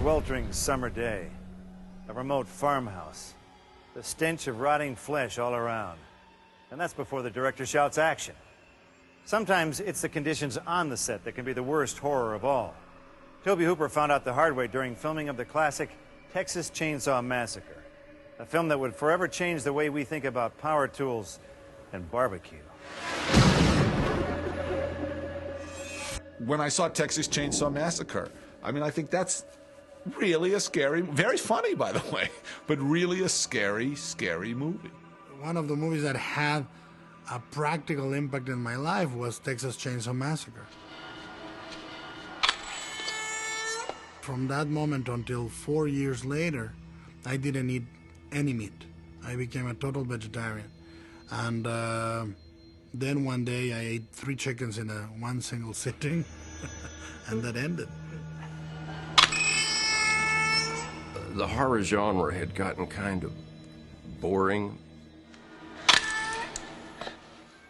sweltering summer day, a remote farmhouse, the stench of rotting flesh all around. And that's before the director shouts action. Sometimes it's the conditions on the set that can be the worst horror of all. Tobe Hooper found out the hard way during filming of the classic Texas Chainsaw Massacre, a film that would forever change the way we think about power tools and barbecue. When I saw Texas Chainsaw Massacre, I mean, I think that's really a scary, very funny, by the way, but really a scary, scary movie. One of the movies that had a practical impact in my life was Texas Chainsaw Massacre. From that moment until 4 years later, I didn't eat any meat. I became a total vegetarian. And then one day I ate 3 chickens in one single sitting, and that ended. The horror genre had gotten kind of boring.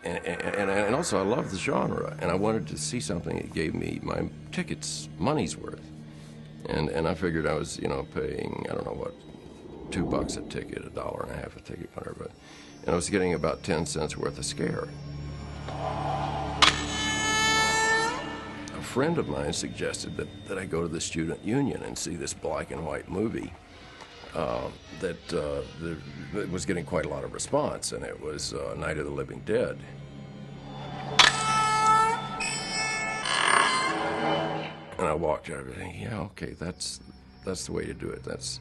And also, I loved the genre, and I wanted to see something that gave me my tickets money's worth. And I figured I was, paying, I don't know what, $2 a ticket, $1.50 a ticket, whatever. And I was getting about 10 cents worth of scare. A friend of mine suggested that I go to the student union and see this black and white movie that was getting quite a lot of response, and it was Night of the Living Dead. And I walked out and thinking, yeah, okay, that's the way to do it. That's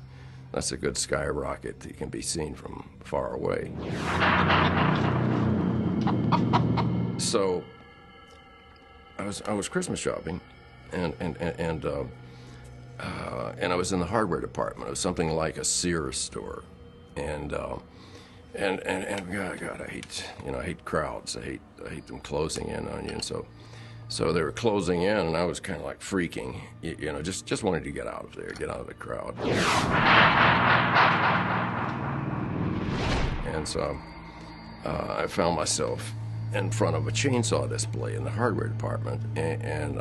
a good skyrocket that can be seen from far away. So I was Christmas shopping, and I was in the hardware department. It was something like a Sears store, and God, I hate crowds. I hate them closing in on you, and so they were closing in, and I was kind of like freaking, just wanted to get out of there, get out of the crowd. And so I found myself in front of a chainsaw display in the hardware department, and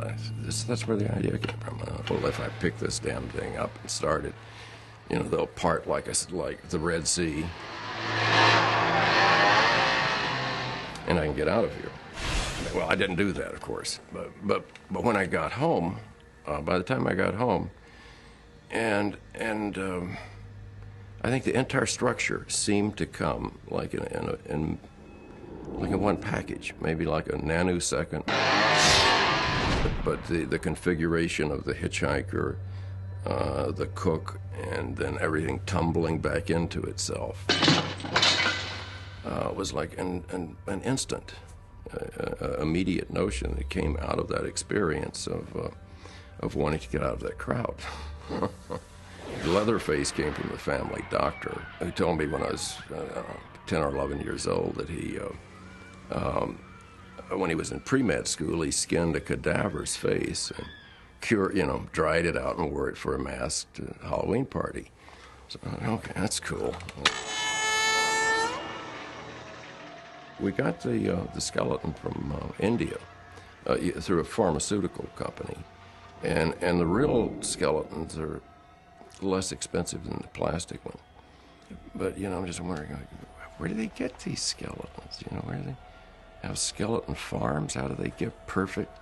that's where the idea came from. Well, if I pick this damn thing up and start it, they'll part like the Red Sea, and I can get out of here. Well, I didn't do that, of course, but when I got home, by the time I got home, and I think the entire structure seemed to come like in one package, maybe like a nanosecond. But the configuration of the hitchhiker, the cook, and then everything tumbling back into itself was like an instant, immediate notion that came out of that experience of wanting to get out of that crowd. Leatherface came from the family doctor, who told me when I was 10 or 11 years old that he, when he was in pre-med school, he skinned a cadaver's face and dried it out and wore it for a masked Halloween party. So, okay, that's cool. We got the skeleton from India through a pharmaceutical company, and the real skeletons are less expensive than the plastic one. But I'm just wondering, where do they get these skeletons? Where do they have skeleton farms? How do they get perfect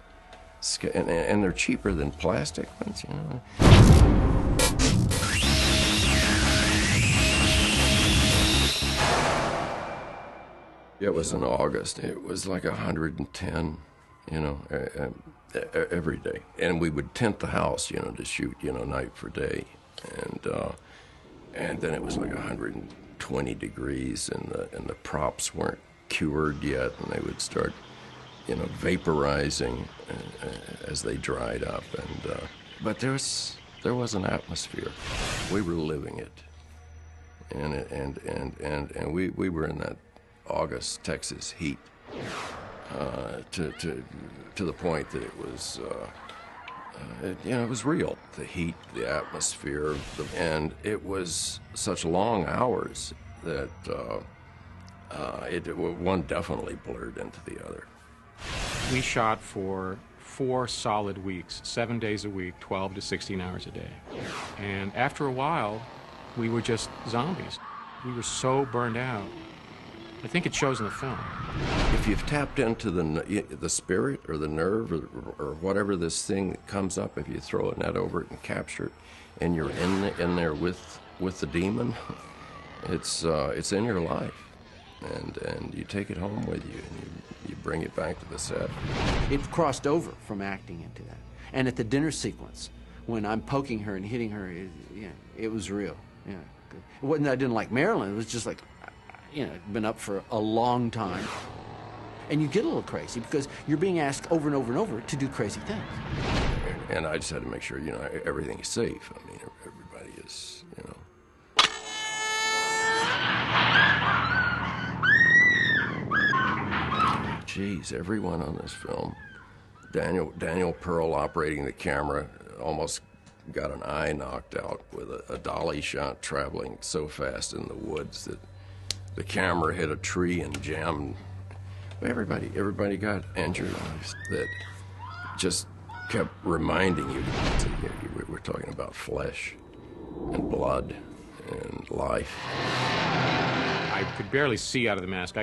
and they're cheaper than plastic ones? It was in August. It was like 110, every day. And we would tent the house, to shoot, night for day. And then it was like 120 degrees, and the props weren't cured yet, and they would start, vaporizing as they dried up. But there was an atmosphere. We were living it, and we were in that August Texas heat to the point that it was it was real. The heat, the atmosphere, and it was such long hours that one definitely blurred into the other. We shot for 4 solid weeks, 7 days a week, 12 to 16 hours a day. And after a while, we were just zombies. We were so burned out. I think it shows in the film. If you've tapped into the spirit or the nerve or whatever this thing that comes up, if you throw a net over it and capture it, and you're in there with the demon, it's in your life, and you take it home with you, and you bring it back to the set. It crossed over from acting into that. And at the dinner sequence, when I'm poking her and hitting her, it was real. Yeah, it wasn't that I didn't like Marilyn. It was just like, been up for a long time. And you get a little crazy because you're being asked over and over and over to do crazy things. And I just had to make sure, everything is safe. I mean, everybody is, Geez, everyone on this film. Daniel Pearl operating the camera almost got an eye knocked out with a dolly shot traveling so fast in the woods that the camera hit a tree and jammed. Everybody got injured. That just kept reminding you. We're talking about flesh and blood and life. I could barely see out of the mask. I